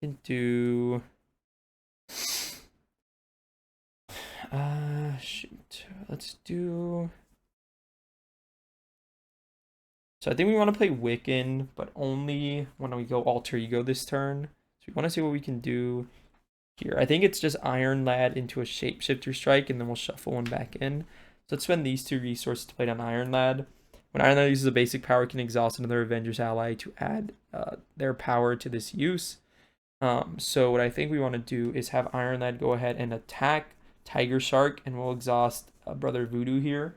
S1: We can do... shoot. Let's do... So I think we want to play Wiccan, but only when we go Alter Ego this turn. So we want to see what we can do here. I think it's just Iron Lad into a Shapeshifter Strike, and then we'll shuffle one back in. So let's spend these 2 resources to play down Iron Lad. When Iron Lad uses a basic power, it can exhaust another Avengers ally to add their power to this use. So what I think we want to do is have Iron Lad go ahead and attack Tiger Shark, and we'll exhaust Brother Voodoo here.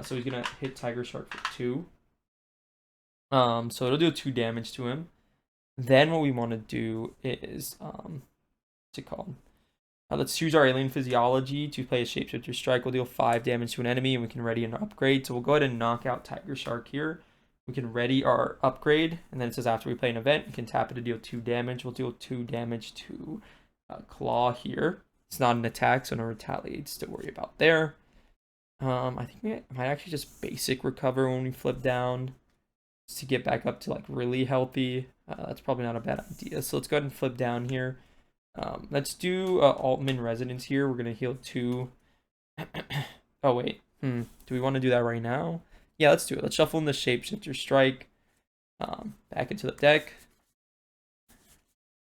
S1: So he's going to hit Tiger Shark for 2. So it'll do 2 damage to him. Then what we want to do is, what's it called? Let's choose our Alien Physiology to play a Shapeshifter Strike. We'll deal 5 damage to an enemy, and we can ready an upgrade. So we'll go ahead and knock out Tiger Shark here. We can ready our upgrade, and then it says after we play an event, we can tap it to deal 2 damage. We'll deal 2 damage to Klaw here. It's not an attack, so no retaliates to worry about there. I think we might actually just basic recover when we flip down to get back up to like really healthy. That's probably not a bad idea. So let's go ahead and flip down here. Let's do Altman Resonance here. We're gonna heal 2. Oh wait, do we want to do that right now? Yeah, let's do it. Let's shuffle in the Shapeshifter Strike back into the deck.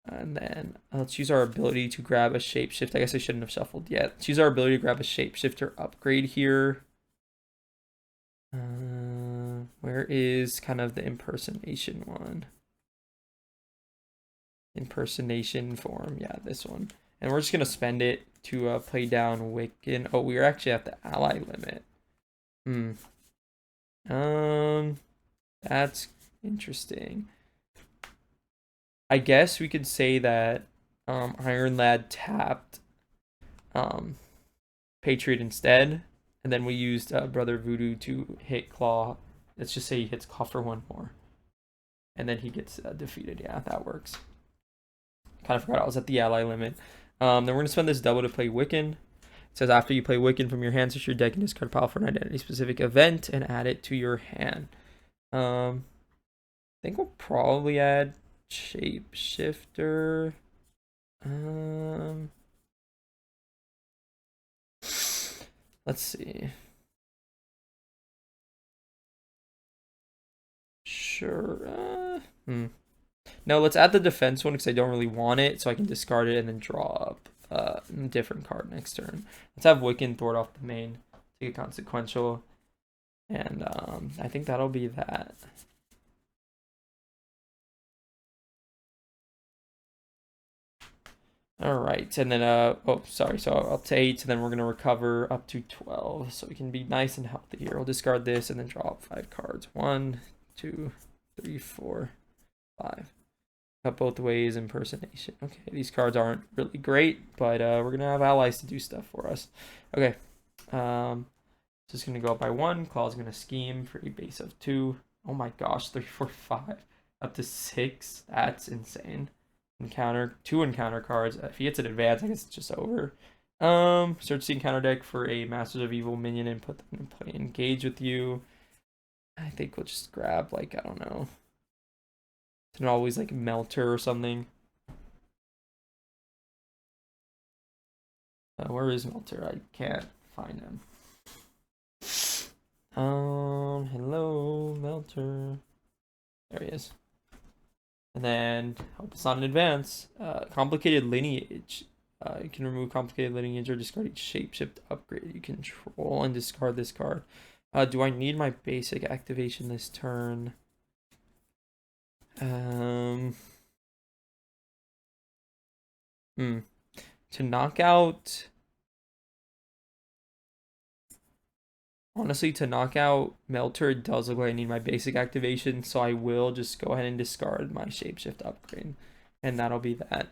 S1: And then let's use our ability to grab a Shapeshift. I guess I shouldn't have shuffled yet. Let's use our ability to grab a Shapeshifter upgrade here. Where is kind of the impersonation one? Impersonation form. Yeah, this one. And we're just going to spend it to play down Wiccan. Oh, we are actually at the ally limit. That's interesting. I guess we could say that Iron Lad tapped Patriot instead, and then we used Brother Voodoo to hit Klaw. Let's just say he hits Klaw for 1 more, and then he gets defeated. Yeah, that works. Kind of forgot I was at the ally limit. Then we're going to spend this double to play Wiccan. It says after you play Wiccan from your hand, search your deck and discard pile for an identity-specific event and add it to your hand. I think we'll probably add Shapeshifter. Let's see. Sure. No, let's add the defense one because I don't really want it, so I can discard it and then draw up a different card next turn. Let's have Wiccan thwart off the main, take a consequential, and I think that'll be that. All right, and then oh sorry, so up to 8, and then we're gonna recover up to 12, so we can be nice and healthy here. We'll discard this and then draw up 5 cards. 1, 2, 3, 4, 5. Cut both ways, impersonation. Okay, these cards aren't really great, but we're gonna have allies to do stuff for us. Okay, just gonna go up by 1. Claw's gonna scheme for a base of 2. Oh my gosh, 3, 4, 5, up to 6. That's insane. Encounter 2 encounter cards. If he gets an advance, I guess it's just over. Search the encounter deck for a Masters of Evil minion and put them in play. Engage with you. I think we'll just grab, like, I don't know, it's not always like Melter or something. Where is Melter? I can't find him. Hello, Melter. There he is. And then, hope it's not an advance. Complicated Lineage. You can remove Complicated Lineage or discard each Shapeshift upgrade you control and discard this card. Do I need my basic activation this turn? To knock out... Honestly, to knock out Melter, it does look like I need my basic activation, so I will just go ahead and discard my Shapeshift upgrade. And that'll be that.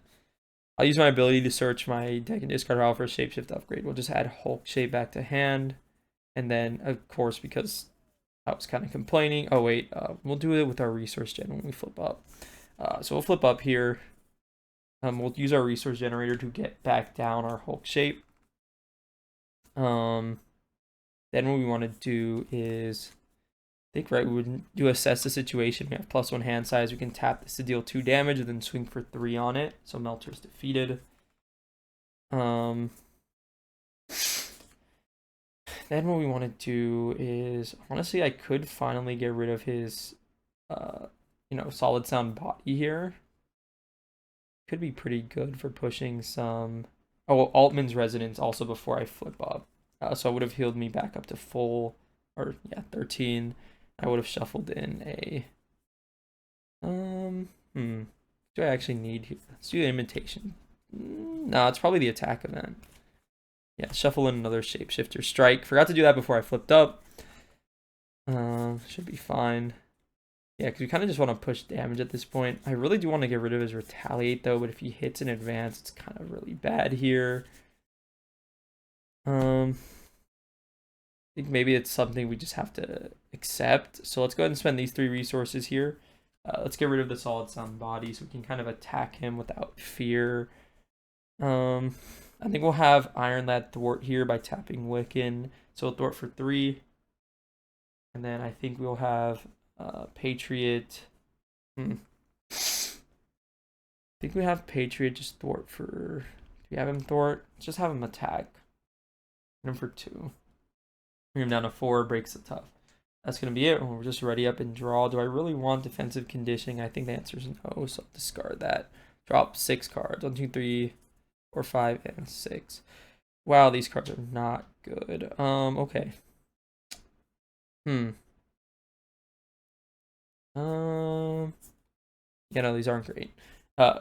S1: I'll use my ability to search my deck and discard pile for a shapeshift upgrade. We'll just add Hulk shape back to hand. And then, of course, because I was kind of complaining. Oh, wait. We'll do it with our resource gen when we flip up. So we'll flip up here. We'll use our resource generator to get back down our Hulk shape. Then what we want to do is, I think, right, we would do assess the situation. We have +1 hand size. We can tap this to deal 2 damage and then swing for 3 on it. So Melter's defeated. Then what we want to do is, honestly, I could finally get rid of his, solid sound body here. Could be pretty good for pushing some. Oh, Altman's Resonance also before I flip up. So it would have healed me back up to full, or yeah, 13. I would have shuffled in a. Do I actually need here? Let's do the imitation. No, it's probably the attack event. Yeah, shuffle in another shapeshifter strike. Forgot to do that before I flipped up. Should be fine. Yeah, because we kind of just want to push damage at this point. I really do want to get rid of his retaliate though, but if he hits in advance, it's kind of really bad here. I think maybe it's something we just have to accept. So let's go ahead and spend these 3 resources here. Let's get rid of the solid sound body so we can kind of attack him without fear. I think we'll have Iron Lad thwart here by tapping Wiccan. So we'll thwart for 3. And then I think we'll have Patriot. I think we have Patriot just thwart for. Do we have him thwart? Let's just have him attack. Hit him for 2. Bring him down to 4, breaks the tough. That's going to be it. We're just ready up and draw. Do I really want defensive conditioning? I think the answer is no, so I'll discard that. Drop 6 cards. 1, 2, 3, 4, 5, and 6. Wow, these cards are not good. Okay. Yeah, no, these aren't great.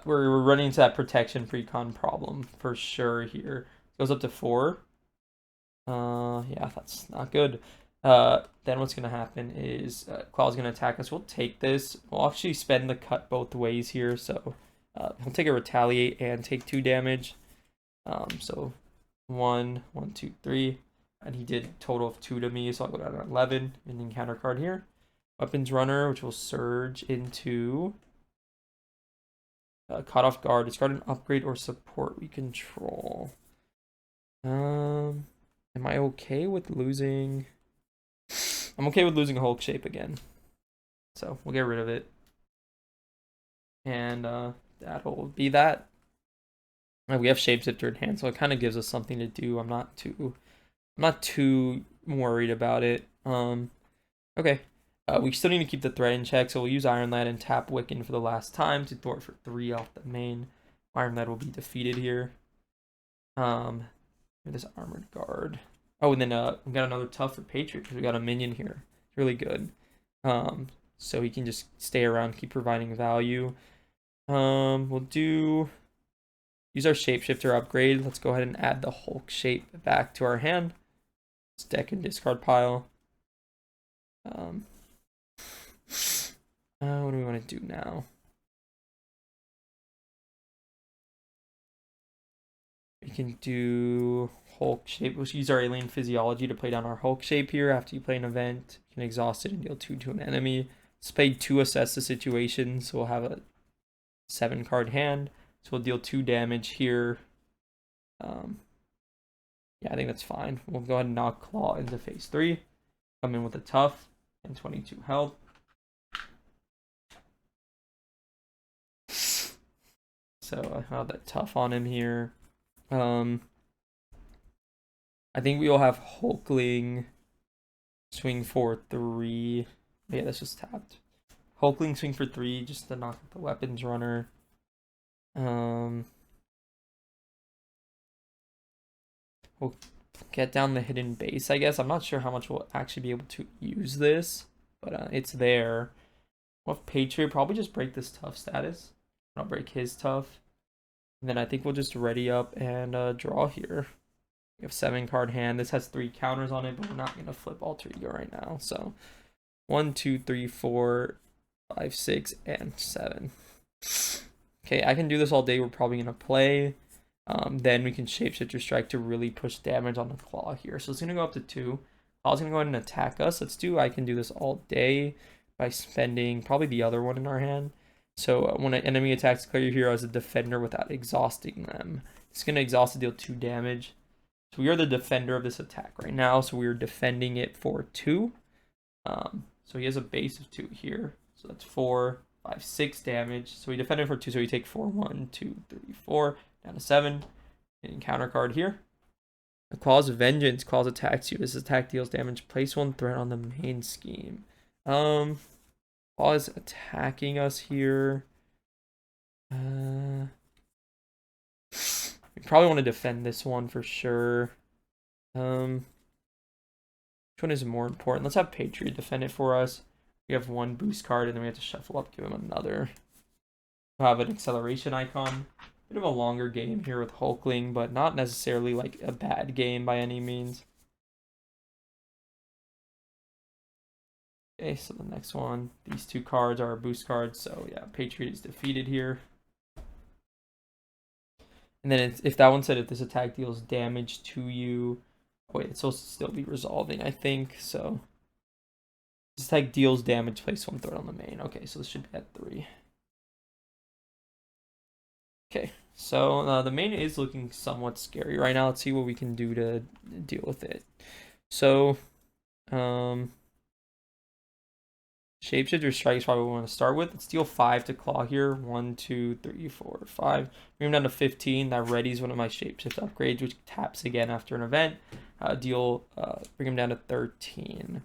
S1: We're running into that protection precon problem for sure here. It goes up to 4. Yeah, that's not good. Then what's gonna happen is Klaw's gonna attack us. We'll take this. We'll actually spend the cut both ways here, so he'll take a retaliate and take 2 damage. So 1, 1, 2, 3, and he did a total of 2 to me, so I'll go down to 11 and then counter card here. Weapons Runner, which will surge into Caught Off Guard. Discard an upgrade or support we control. Am I okay with losing? I'm okay with losing Hulk shape again. So we'll get rid of it. And that'll be that. We have Shapeshifter in hand, so it kind of gives us something to do. I'm not too worried about it. Okay. We still need to keep the threat in check, so we'll use Iron Lad and tap Wiccan for the last time to thwart for 3 off the main. Iron Lad will be defeated here. This Armored Guard. Oh, and then we got another tough for Patriot because we got a minion here. It's really good. So he can just stay around, keep providing value. We'll use our Shapeshifter upgrade. Let's go ahead and add the Hulk shape back to our hand. Let's deck and discard pile. What do we want to do now? We can do Hulk shape. We'll use our Alien Physiology to play down our Hulk shape here. After you play an event, you can exhaust it and deal 2 to an enemy. Let's pay 2, assess the situation. So we'll have a 7 card hand. So we'll deal 2 damage here. Yeah, I think that's fine. We'll go ahead and knock Klaw into phase 3. Come in with a tough and 22 health. So I have that tough on him here. I think we will have Hulkling swing for 3. Yeah, that's just tapped. Hulkling swing for 3 just to knock out the Weapons Runner. We'll get down the hidden base, I guess. I'm not sure how much we'll actually be able to use this, but it's there. We'll have Patriot probably just break this tough status. I'll break his tough. And then I think we'll just ready up and draw here. We have 7 card hand. This has 3 counters on it, but we're not going to flip Alter Ego right now. So 1, 2, 3, 4, 5, 6, and 7. Okay, okay, I can do this all day. We're probably going to play. Then we can Shapeshifter Strike to really push damage on the Klaw here. So it's going to go up to 2. Claw's going to go ahead and attack us. I can do this all day by spending probably the other one in our hand. So when an enemy attacks, declare your hero as a defender without exhausting them. It's going to exhaust to deal 2 damage. So we are the defender of this attack right now. So we are defending it for 2. So he has a base of 2 here. So that's 4, 5, 6 damage. So we defended for 2. So we take 4, 1, 2, 3, 4, down to 7. And counter card here. The Claw's Vengeance. Claw's attacks you. This attack deals damage. Place 1 threat on the main scheme. Claw is attacking us here. We probably want to defend this one for sure. Which one is more important? Let's have Patriot defend it for us. We have 1 boost card, and then we have to shuffle up, give him another. We'll have an acceleration icon. Bit of a longer game here with Hulkling, but not necessarily like a bad game by any means. Okay, so the next one, these 2 cards are our boost cards. So yeah, Patriot is defeated here. And then if that one said if this attack deals damage to you, oh wait, it's supposed to still be resolving, I think. So this attack deals damage, place 1 threat on the main. Okay, so this should be at 3. Okay, so the main is looking somewhat scary right now. Let's see what we can do to deal with it. So, Shapeshifter Strike is probably what we want to start with. Let's deal 5 to Klaw here. 1, 2, 3, 4, 5. Bring him down to 15. That readies one of my Shapeshift upgrades, which taps again after an event. Bring him down to 13.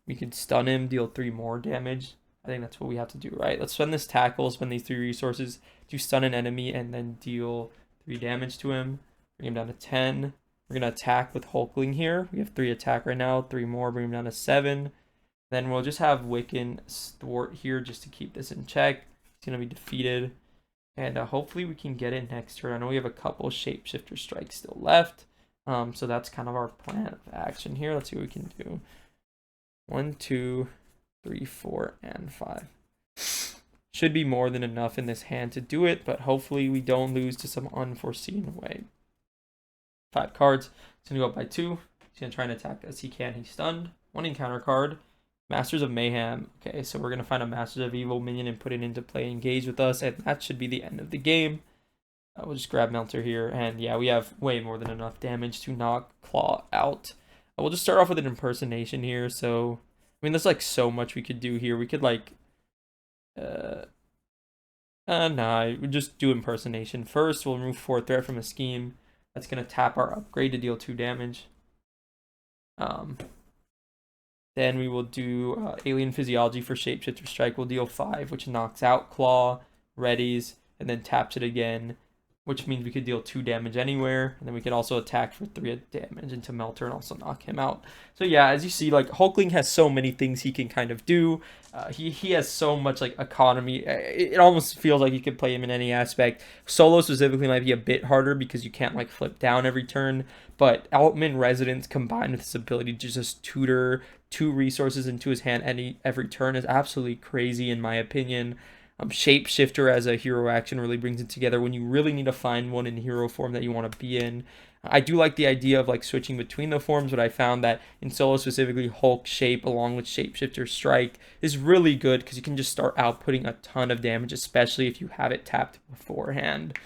S1: We could stun him, deal 3 more damage. I think that's what we have to do, right? Let's spend this tackle, spend these 3 resources to stun an enemy, and then deal 3 damage to him. Bring him down to 10. We're going to attack with Hulkling here. We have 3 attack right now, 3 more, bring him down to 7. Then we'll just have Wiccan thwart here just to keep this in check. It's going to be defeated. And hopefully we can get it next turn. I know we have a couple Shapeshifter Strikes still left. So that's kind of our plan of action here. Let's see what we can do. 1, 2, 3, 4, and 5. Should be more than enough in this hand to do it, but hopefully we don't lose to some unforeseen way. 5 cards. It's going to go up by 2. He's going to try and attack us. He can. He's stunned. 1 encounter card. Masters of Mayhem. Okay, so we're going to find a Masters of Evil minion and put it into play, engage with us, and that should be the end of the game. We'll just grab Melter here, and yeah, we have way more than enough damage to knock Klaw out. We'll just start off with an impersonation here. So, I mean, there's like so much we could do here. We could like, we just do impersonation first. We'll remove 4 threat from a scheme. That's gonna tap our upgrade to deal 2 damage. Then we will do Alien Physiology for Shapeshifter Strike. We'll deal 5, which knocks out Klaw, readies, and then taps it again, which means we could deal 2 damage anywhere. And then we could also attack for 3 damage into Melter and also knock him out. So yeah, as you see, like Hulkling has so many things he can kind of do. He has so much like economy. It almost feels like you could play him in any aspect. Solo specifically might be a bit harder because you can't like flip down every turn. But Altman Residence combined with his ability to just tutor 2 resources into his hand every turn is absolutely crazy in my opinion. Shapeshifter as a hero action really brings it together when you really need to find one in hero form that you want to be in. I do like the idea of like switching between the forms, but I found that in solo specifically, Hulk Shape along with Shapeshifter Strike is really good because you can just start outputting a ton of damage, especially if you have it tapped beforehand.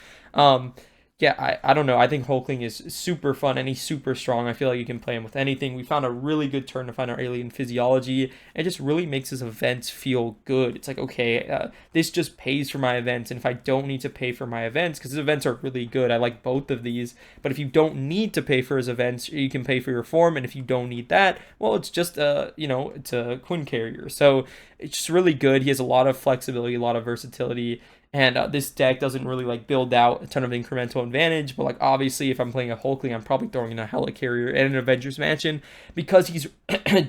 S1: Yeah, I don't know. I think Hulkling is super fun and he's super strong. I feel like you can play him with anything. We found a really good turn to find our Alien Physiology. It just really makes his events feel good. It's like, okay, this just pays for my events. And if I don't need to pay for my events, because his events are really good, I like both of these. But if you don't need to pay for his events, you can pay for your form. And if you don't need that, well, it's just, it's a Quinn carrier. So it's just really good. He has a lot of flexibility, a lot of versatility. And this deck doesn't really like build out a ton of incremental advantage, but like obviously if I'm playing a Hulkling, I'm probably throwing in a Helicarrier and an Avengers Mansion because he's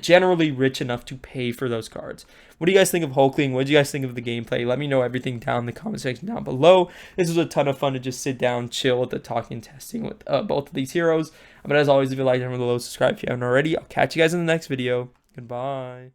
S1: generally rich enough to pay for those cards. What do you guys think of Hulkling? What do you guys think of the gameplay? Let me know everything down in the comment section down below. This was a ton of fun to just sit down, chill with the talking and testing with both of these heroes. But as always, if you like, down below, subscribe if you haven't already. I'll catch you guys in the next video. Goodbye.